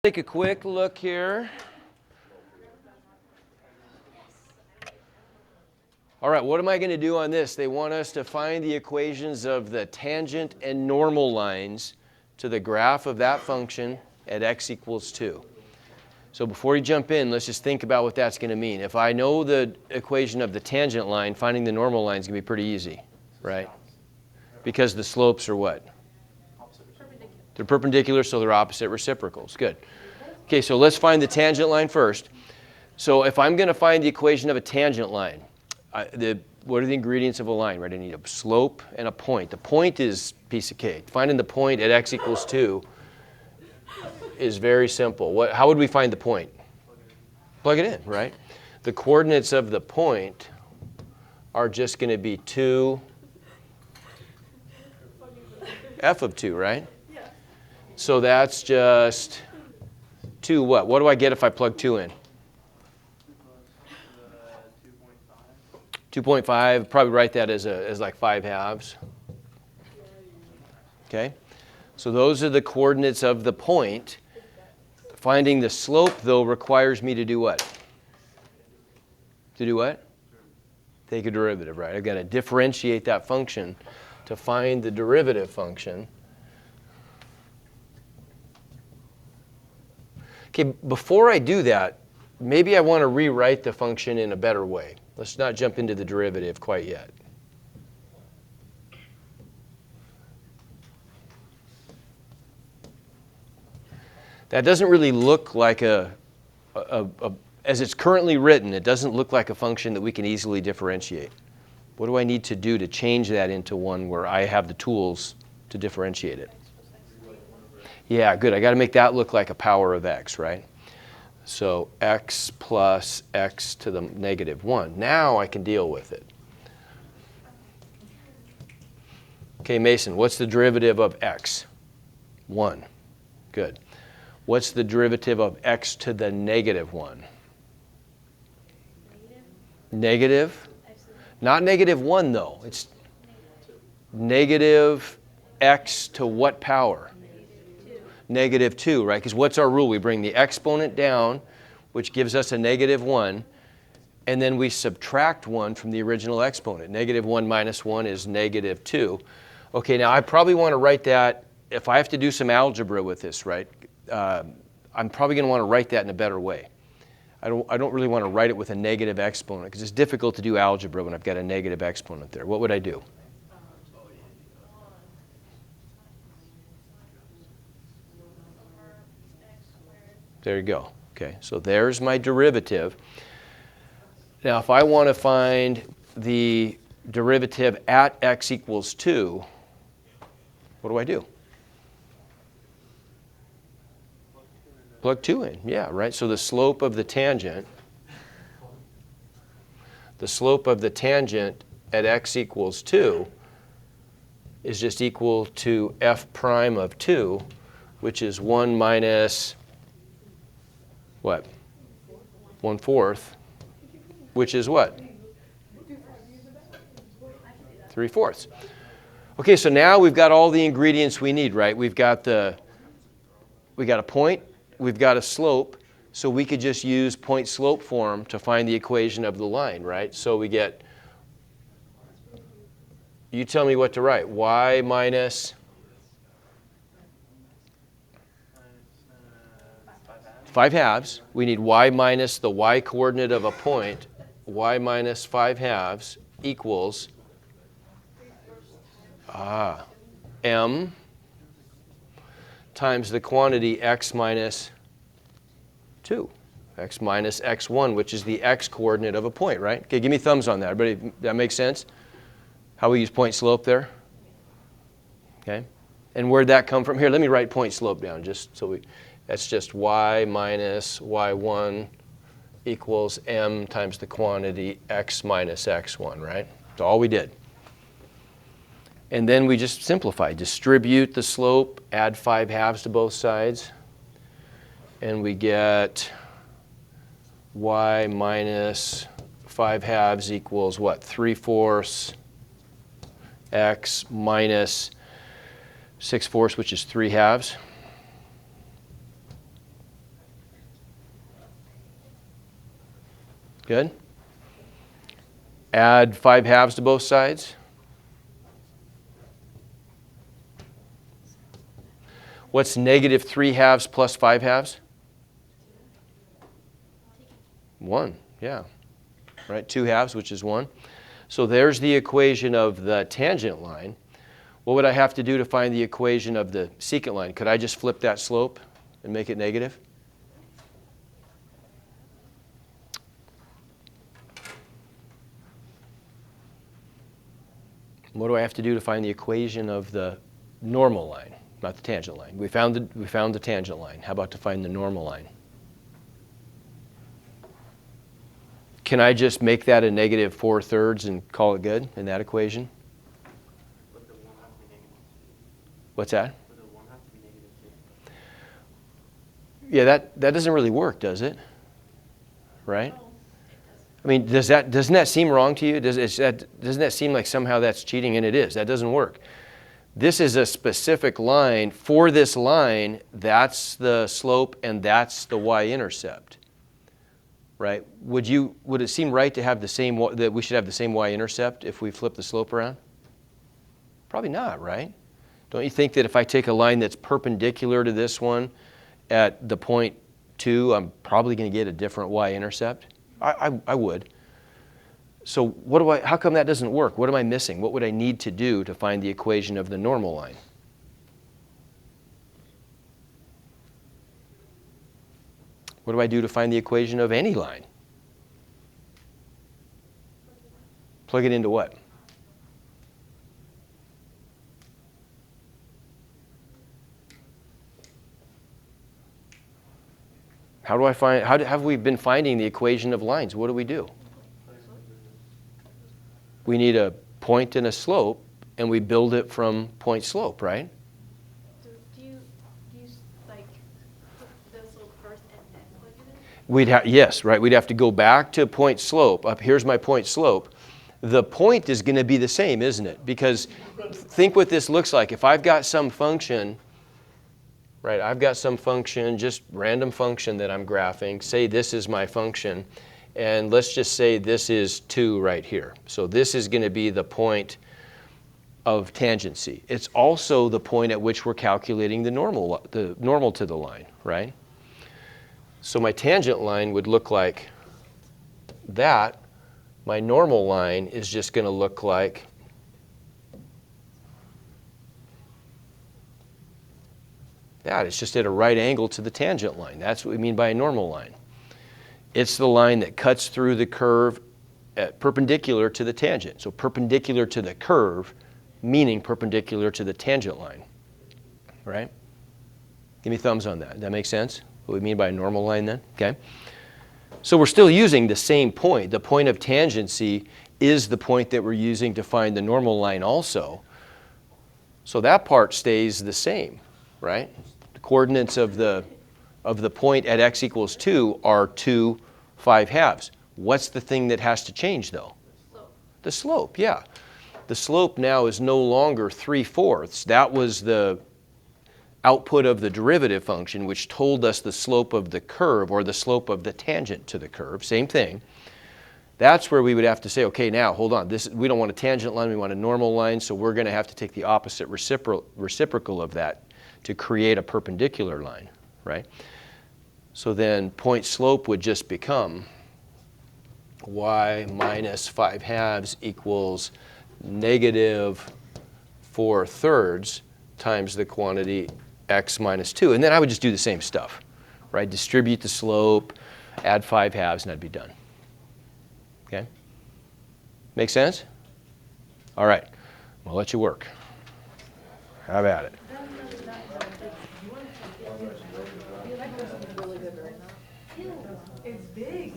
Take a quick look here. All right, what am I going to do on this? They want us to find the equations of the tangent and normal lines to the graph of that function at x equals 2. So before you jump in, let's just think about what that's going to mean. If I know the equation of the tangent line, finding the normal line is going to be pretty easy, right? Because the slopes are what? They're perpendicular, so they're opposite reciprocals. Good. Okay, so let's find the tangent line first. So if I'm going to find the equation of a tangent line, what are the ingredients of a line, right? I need a slope and a point. The point is a piece of cake. Finding the point at x equals 2 is very simple. How would we find the point? Plug it in, right? The coordinates of the point are just going to be 2 f of 2, right? So that's just 2 what? What do I get if I plug 2 in? 2.5. Probably write that as like 5 halves. Okay? So those are the coordinates of the point. Finding the slope, though, requires me to do what? To do what? Take a derivative, right? I've got to differentiate that function to find the derivative function. Okay, before I do that, maybe I want to rewrite the function in a better way. Let's not jump into the derivative quite yet. That doesn't really look like as it's currently written, it doesn't look like a function that we can easily differentiate. What do I need to do to change that into one where I have the tools to differentiate it? Yeah, good. I got to make that look like a power of x, right? So x plus x to the negative 1. Now I can deal with it. Okay, Mason, what's the derivative of x? 1. Good. What's the derivative of x to the negative 1? Negative? Not negative 1, though. It's negative x to what power? Negative 2, right? Because what's our rule? We bring the exponent down, which gives us a negative 1, and then we subtract 1 from the original exponent. Negative 1 minus 1 is negative 2. Okay, now I probably want to write that, if I have to do some algebra with this, right? I'm probably going to want to write that in a better way. I don't really want to write it with a negative exponent because it's difficult to do algebra when I've got a negative exponent there. What would I do? There you go. Okay, so there's my derivative. Now, if I want to find the derivative at x equals 2, what do I do? Plug 2 in, yeah, right? So the slope of the tangent at x equals 2 is just equal to f prime of 2, which is 1 minus, what? 1/4, which is what? 3/4. Okay, so now we've got all the ingredients we need, right? We've got a point, we've got a slope, so we could just use point-slope form to find the equation of the line, right? So we get, you tell me what to write, y minus 5 halves. We need y minus the y coordinate of a point, y minus 5 halves equals m times the quantity x minus 2, x minus x1, which is the x coordinate of a point, right? Okay, give me thumbs on that. Everybody, that makes sense? How we use point slope there? Okay, and where'd that come from? Here, let me write point slope down just so that's just y minus y1 equals m times the quantity x minus x1, right? That's all we did. And then we just simplify. Distribute the slope, add 5 halves to both sides, and we get y minus 5 halves equals what? 3/4 x minus 6/4, which is 3 halves. Good. Add 5 halves to both sides. What's negative 3 halves plus 5 halves? 1, yeah. Right, 2 halves, which is 1. So there's the equation of the tangent line. What would I have to do to find the equation of the secant line? Could I just flip that slope and make it negative? What do I have to do to find the equation of the normal line, not the tangent line? We found the tangent line. How about to find the normal line? Can I just make that a negative 4/3 and call it good in that equation? But the 1 has to be negative. What's that? But the 1 has to be negative too. Yeah, that doesn't really work, does it? Right? I mean, doesn't that seem wrong to you? Doesn't that seem like somehow that's cheating? And it is. That doesn't work. This is a specific line. For this line, that's the slope and that's the y-intercept. Right? Would it seem right to have the same, that we should have the same y-intercept if we flip the slope around? Probably not, right? Don't you think that if I take a line that's perpendicular to this one at the point 2, I'm probably going to get a different y-intercept? I would. So how come that doesn't work? What am I missing? What would I need to do to find the equation of the normal line? What do I do to find the equation of any line? Plug it into what? How have we been finding the equation of lines? What do we do? We need a point and a slope, and we build it from point slope, right? So do you like put the slope first and then plug it in? Yes, right. We'd have to go back to point slope. Here's my point slope. The point is going to be the same, isn't it? Because think what this looks like. If I've got some function, right, I've got some function, just random function that I'm graphing. Say this is my function. And let's just say this is 2 right here. So this is going to be the point of tangency. It's also the point at which we're calculating the normal to the line, right? So my tangent line would look like that. My normal line is just going to look like that. It's just at a right angle to the tangent line. That's what we mean by a normal line. It's the line that cuts through the curve perpendicular to the tangent. So perpendicular to the curve, meaning perpendicular to the tangent line, right? Give me thumbs on that. Does that make sense? What we mean by a normal line then? Okay. So we're still using the same point. The point of tangency is the point that we're using to find the normal line also. So that part stays the same, right? The coordinates of the point at x equals 2 are 2 5/2. What's the thing that has to change though? The slope, yeah. The slope now is no longer 3/4. That was the output of the derivative function, which told us the slope of the curve or the slope of the tangent to the curve. Same thing. That's where we would have to say, okay, now hold on. We don't want a tangent line, we want a normal line, so we're going to have to take the opposite reciprocal of that to create a perpendicular line, right? So then point slope would just become y minus 5/2 equals negative 4/3 times the quantity x minus 2. And then I would just do the same stuff, right? Distribute the slope, add 5/2, and I'd be done. Okay? Make sense? All right. I'll let you work. How about it? It's big.